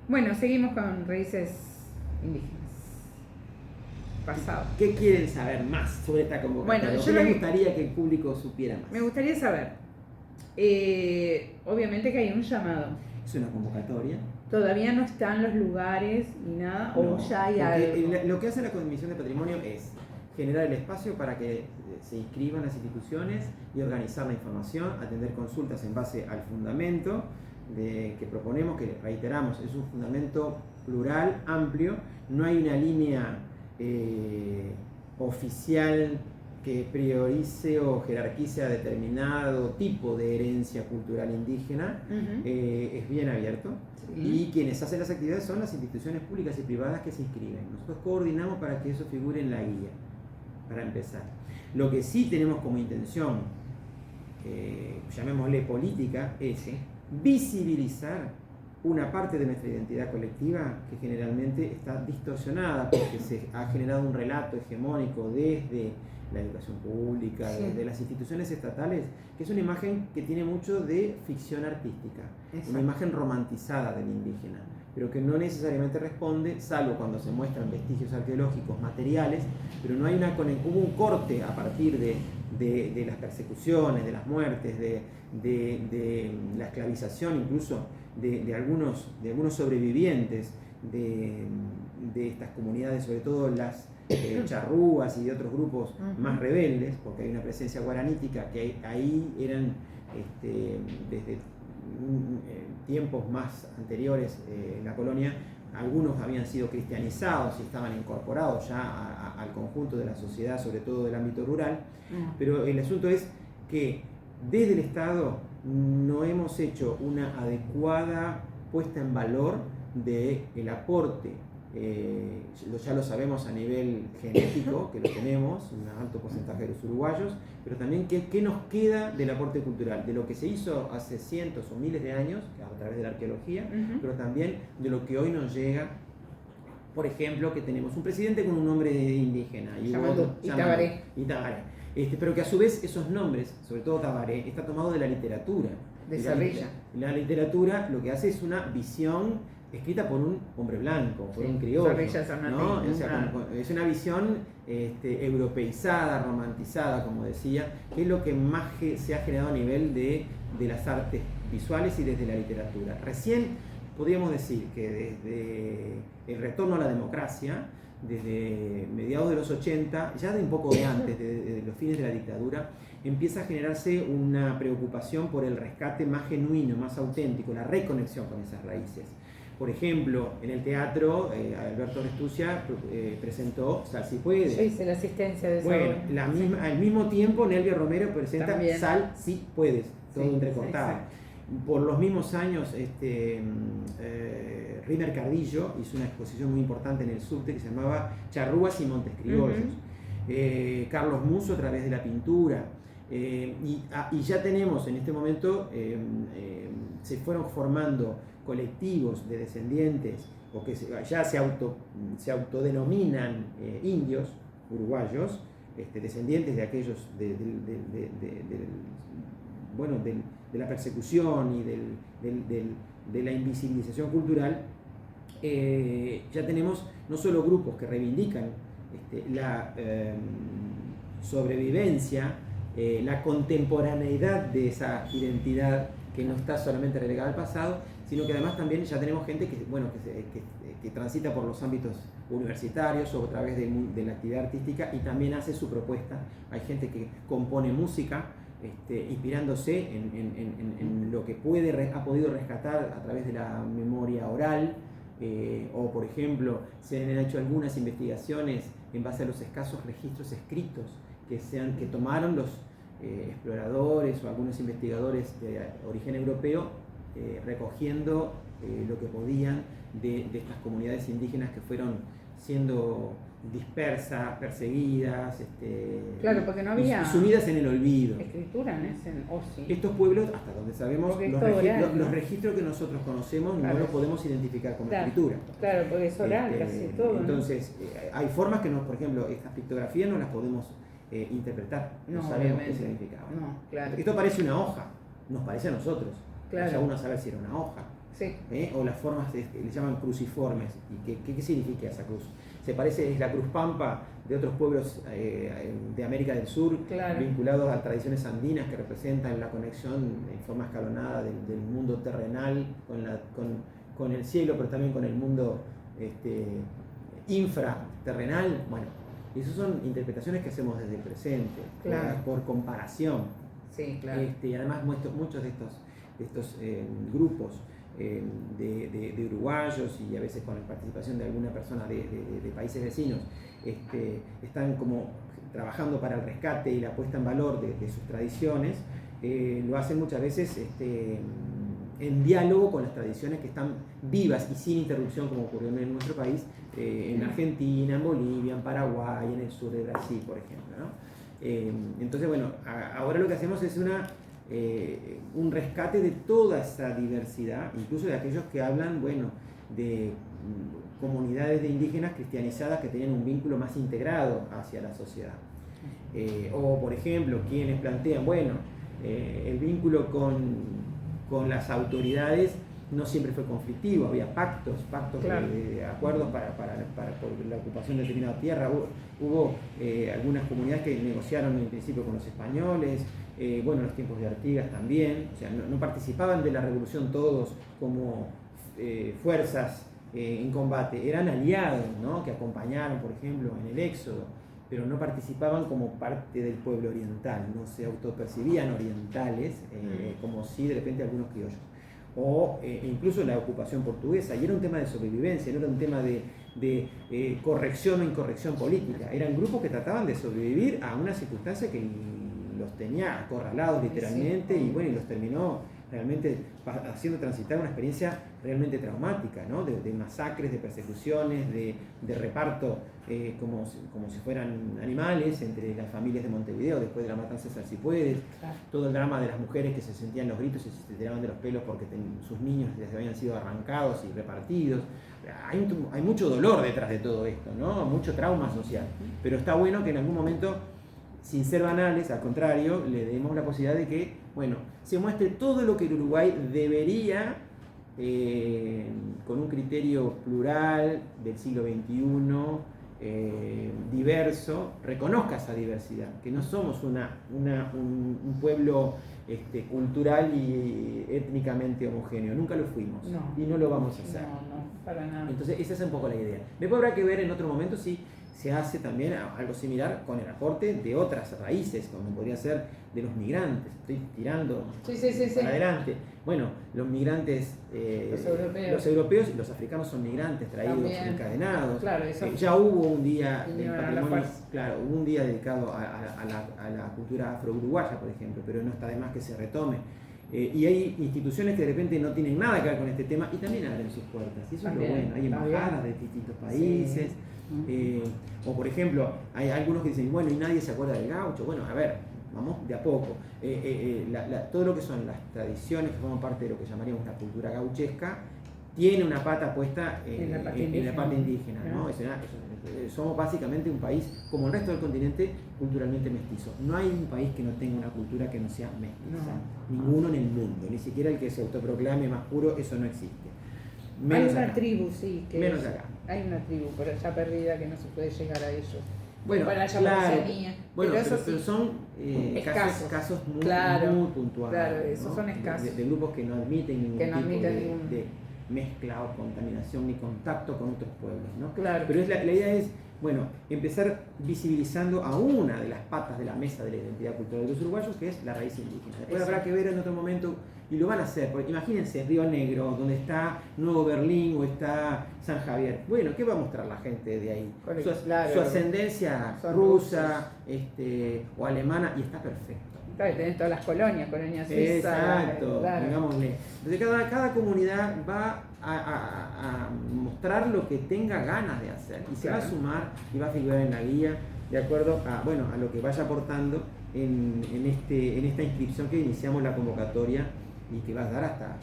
Bueno, seguimos con raíces indígenas. Pasado. ¿Qué quieren saber más sobre esta convocatoria? Bueno, ¿Qué les gustaría que el público supiera más? Me gustaría saber, obviamente que hay un llamado. Es una convocatoria. Todavía no están los lugares ni nada, No, o ya hay algo. lo que hace la Comisión de Patrimonio es generar el espacio para que se inscriban las instituciones y organizar la información, atender consultas en base al fundamento que proponemos, que reiteramos, es un fundamento plural, amplio, no hay una línea oficial que priorice o jerarquice a determinado tipo de herencia cultural indígena. Es bien abierto. Y quienes hacen las actividades son las instituciones públicas y privadas que se inscriben. Nosotros coordinamos para que eso figure en la guía, para empezar. Lo que sí tenemos como intención, llamémosle política, es visibilizar una parte de nuestra identidad colectiva que generalmente está distorsionada porque se ha generado un relato hegemónico desde la educación pública, desde las instituciones estatales, que es una imagen que tiene mucho de ficción artística. Exacto. Una imagen romantizada del indígena, pero que no necesariamente responde, salvo cuando se muestran vestigios arqueológicos materiales, pero no hay hubo un corte a partir de las persecuciones, de las muertes, de la esclavización, incluso de algunos sobrevivientes de estas comunidades, sobre todo las charrúas y de otros grupos más rebeldes, porque hay una presencia guaranítica que ahí eran desde tiempos más anteriores en la colonia. Algunos habían sido cristianizados y estaban incorporados ya al conjunto de la sociedad, sobre todo del ámbito rural, pero el asunto es que desde el Estado no hemos hecho una adecuada puesta en valor del aporte, ya lo sabemos a nivel genético, que lo tenemos, un alto porcentaje de los uruguayos, pero también qué nos queda del aporte cultural, de lo que se hizo hace cientos o miles de años, a través de la arqueología, pero también de lo que hoy nos llega. Por ejemplo, que tenemos un presidente con un nombre indígena, Tabaré. Pero que a su vez esos nombres, sobre todo Tabaré, está tomado de la literatura. De Zorrilla. La literatura lo que hace es una visión escrita por un hombre blanco, por un criollo, ¿no? O sea, es una visión europeizada, romantizada, como decía, que es lo que más se ha generado a nivel de las artes visuales y desde la literatura. Recién podríamos decir que desde el retorno a la democracia, desde mediados de los 80, ya de un poco de antes, de los fines de la dictadura, empieza a generarse una preocupación por el rescate más genuino, más auténtico, la reconexión con esas raíces. Por ejemplo, en el teatro, Alberto Restuccia presentó Sal si puede. Yo hice la asistencia de esa obra. Al mismo tiempo, Nelvia Romero presenta también Sal si puedes, todo entrecortado. Por los mismos años, Riner Cardillo hizo una exposición muy importante en el subte que se llamaba Charrúas y Montes Criollos. Carlos Musso a través de la pintura. Y ya tenemos en este momento, se fueron formando colectivos de descendientes o que ya se autodenominan indios uruguayos, descendientes de aquellos de la persecución y de la invisibilización cultural. Ya tenemos no solo grupos que reivindican la sobrevivencia, la contemporaneidad de esa identidad que no está solamente relegada al pasado, sino que además también ya tenemos gente que transita por los ámbitos universitarios o a través de la actividad artística y también hace su propuesta. Hay gente que compone música inspirándose en lo que ha podido rescatar a través de la memoria oral, o por ejemplo se han hecho algunas investigaciones en base a los escasos registros escritos que tomaron los exploradores o algunos investigadores de origen europeo, recogiendo lo que podían de estas comunidades indígenas que fueron siendo dispersas, perseguidas, claro, porque no había sumidas en el olvido. Escritura en ese sí. Estos pueblos, hasta donde sabemos, los registros que nosotros conocemos no los podemos identificar como escritura. Claro, porque es oral casi todo. Entonces, hay formas que por ejemplo, estas pictografías no las podemos interpretar, no sabemos qué significaba. No, claro. Esto parece una hoja, nos parece a nosotros. Claro. Vaya uno a saber si era una hoja, Sí. O las formas, le llaman cruciformes. ¿Y qué significa esa cruz? Se parece, es la cruz pampa de otros pueblos de América del Sur, Claro. vinculados a tradiciones andinas que representan la conexión en forma escalonada del mundo terrenal con el cielo, pero también con el mundo infraterrenal. Bueno, esas son interpretaciones que hacemos desde el presente, Claro. por comparación. Sí, claro. Y además muchos de estos grupos de uruguayos, y a veces con la participación de alguna persona de países vecinos, están como trabajando para el rescate y la puesta en valor de sus tradiciones. Lo hacen muchas veces en diálogo con las tradiciones que están vivas y sin interrupción, como ocurrió en nuestro país, en Argentina, en Bolivia, en Paraguay, en el sur de Brasil, por ejemplo, ¿no? Entonces, bueno, ahora lo que hacemos es un rescate de toda esa diversidad, incluso de aquellos que hablan, bueno, de comunidades de indígenas cristianizadas que tenían un vínculo más integrado hacia la sociedad. O, por ejemplo, quienes plantean, bueno, el vínculo con las autoridades no siempre fue conflictivo, había pactos, Claro. de acuerdos por la ocupación de determinada tierra. Hubo algunas comunidades que negociaron en principio con los españoles, bueno, en los tiempos de Artigas también, o sea, no participaban de la revolución todos como fuerzas en combate, eran aliados, ¿no? Que acompañaron, por ejemplo, en el éxodo, pero no participaban como parte del pueblo oriental, no se autopercibían orientales, como si de repente algunos criollos. O incluso la ocupación portuguesa, y era un tema de sobrevivencia, no era un tema de corrección o incorrección política, eran grupos que trataban de sobrevivir a una circunstancia que los tenía acorralados literalmente, y bueno, y los terminó realmente haciendo transitar una experiencia realmente traumática, ¿no? De masacres, de persecuciones, de reparto como si fueran animales entre las familias de Montevideo después de la matanza de Salsipuedes. Claro. Todo el drama de las mujeres que se sentían los gritos y se tiraban de los pelos porque sus niños les habían sido arrancados y repartidos. Hay mucho dolor detrás de todo esto, ¿no? Mucho trauma social, pero está bueno que en algún momento, sin ser banales, al contrario, le demos la posibilidad de que, bueno, se muestre todo lo que el Uruguay debería, con un criterio plural del siglo XXI, diverso, reconozca esa diversidad, que no somos un pueblo cultural y étnicamente homogéneo, nunca lo fuimos, No. y no lo vamos a hacer. No, para nada. Entonces esa es un poco la idea. Después habrá que ver en otro momento si se hace también algo similar con el aporte de otras raíces, como podría ser de los migrantes. Estoy tirando para adelante. Bueno, los migrantes, los europeos y los africanos son migrantes traídos también encadenados. Claro, ya hubo un día del a la patrimonio, fuerza. claro, hubo un día dedicado a la cultura afro-uruguaya, por ejemplo, pero no está de más que se retome. Y hay instituciones que de repente no tienen nada que ver con este tema y también abren sus puertas. Y eso También, es lo bueno. Hay embajadas de distintos países. O por ejemplo, hay algunos que dicen, bueno, y nadie se acuerda del gaucho. Bueno, a ver, vamos de a poco. Todo lo que son las tradiciones que forman parte de lo que llamaríamos la cultura gauchesca tiene una pata puesta en la parte indígena, ¿no? Somos básicamente un país, como el resto del continente, culturalmente mestizo. No hay un país que no tenga una cultura que no sea mestiza. Ninguno en el mundo, ni siquiera el que se autoproclame más puro, eso no existe. Hay una tribu, sí, que menos acá. Hay una tribu, pero ya perdida, que no se puede llegar a ellos. Bueno, allá claro, pero son casos muy puntuales. Claro, esos son escasos. De grupos que no admiten ningún tipo ningún... de mezcla o contaminación ni contacto con otros pueblos, ¿no? Claro. Pero la idea es, bueno, empezar visibilizando a una de las patas de la mesa de la identidad cultural de los uruguayos, que es la raíz indígena. Después habrá que ver en otro momento, y lo van a hacer, porque imagínense Río Negro, donde está Nuevo Berlín o está San Javier. Bueno, ¿qué va a mostrar la gente de ahí? Su ascendencia rusa o alemana, y está perfecto. Claro, tenés todas las colonias suiza. Exacto, claro. digámosle. Entonces cada comunidad va a mostrar lo que tenga ganas de hacer y se va a sumar y va a figurar en la guía de acuerdo a lo que vaya aportando en esta inscripción que iniciamos la convocatoria y que va a dar hasta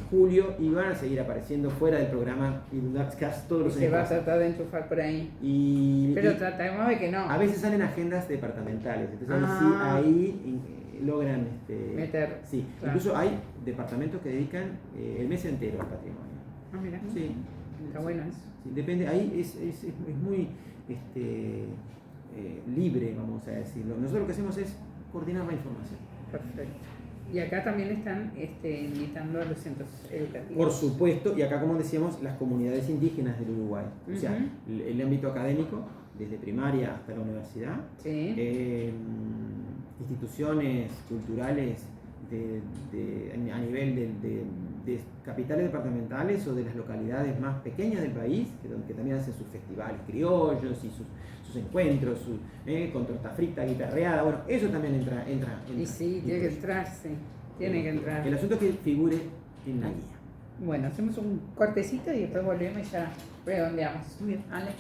julio, y van a seguir apareciendo fuera del programa Indapscast todos los años. Se va a tratar de enchufar por ahí. Pero tratamos de que no. A veces salen agendas departamentales, entonces ahí logran meter. Sí, Claro. incluso hay departamentos que dedican el mes entero al patrimonio. Ah, mira. Sí. Está bueno eso. Sí, depende, ahí es muy libre, vamos a decirlo. Nosotros lo que hacemos es coordinar la información. Perfecto. Y acá también están invitando a los centros educativos. Por supuesto, y acá, como decíamos, las comunidades indígenas del Uruguay. O sea, el ámbito académico, desde primaria hasta la universidad, Sí. instituciones culturales a nivel de capitales departamentales o de las localidades más pequeñas del país, que también hacen sus festivales criollos y sus encuentros, con torta frita, guitarreada, bueno, eso también entra. Y sí, tiene que entrar, sí. Tiene que entrar. El asunto es que figure en la guía. Bueno, hacemos un cortecito y después volvemos y ya redondeamos. Muy bien. ¿Vale?